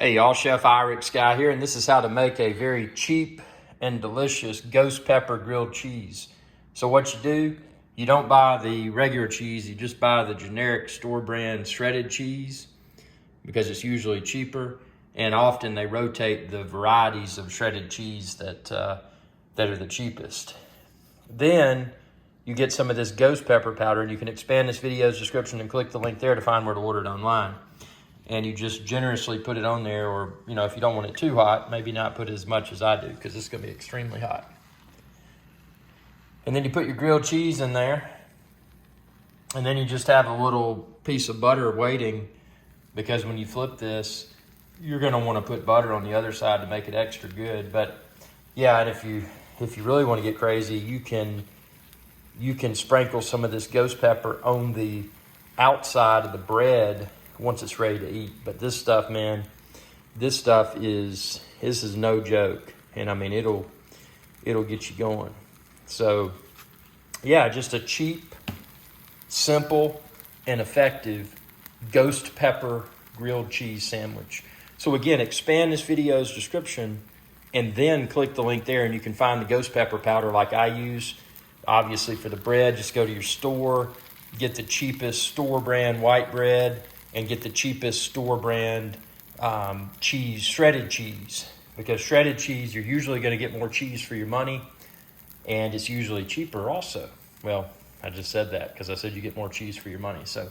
Hey y'all, Chef IrixGuy here, and this is how to make a very cheap and delicious ghost pepper grilled cheese. So what you do, you don't buy the regular cheese, you just buy the generic store brand shredded cheese because it's usually cheaper, and often they rotate the varieties of shredded cheese that are the cheapest. Then you get some of this ghost pepper powder, and you can expand this video's description and click the link there to find where to order it online. And you just generously put it on there, or if you don't want it too hot, maybe not put as much as I do because it's going to be extremely hot. And then you put your grilled cheese in there, and then you just have a little piece of butter waiting, because when you flip this, you're going to want to put butter on the other side to make it extra good. But yeah, and if you really want to get crazy, you can sprinkle some of this ghost pepper on the outside of the bread once it's ready to eat. But this stuff, man, this is no joke. And I mean, it'll get you going. So yeah, just a cheap, simple, and effective ghost pepper grilled cheese sandwich. So again, expand this video's description and then click the link there, and you can find the ghost pepper powder like I use. Obviously for the bread, just go to your store, get the cheapest store brand white bread, and get the cheapest store brand cheese, shredded cheese. Because shredded cheese, you're usually going to get more cheese for your money, and it's usually cheaper also. Well, I just said that because I said you get more cheese for your money. So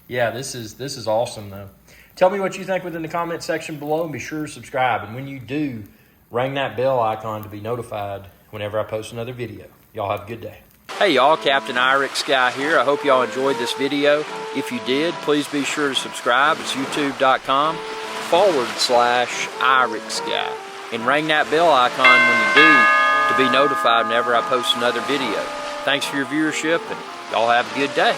yeah, this is awesome though. Tell me what you think within the comment section below, and be sure to subscribe. And when you do, ring that bell icon to be notified whenever I post another video. Y'all have a good day. Hey y'all, Captain IrixGuy here. I hope y'all enjoyed this video. If you did, please be sure to subscribe. It's youtube.com/IrixGuy. And ring that bell icon when you do to be notified whenever I post another video. Thanks for your viewership, and y'all have a good day.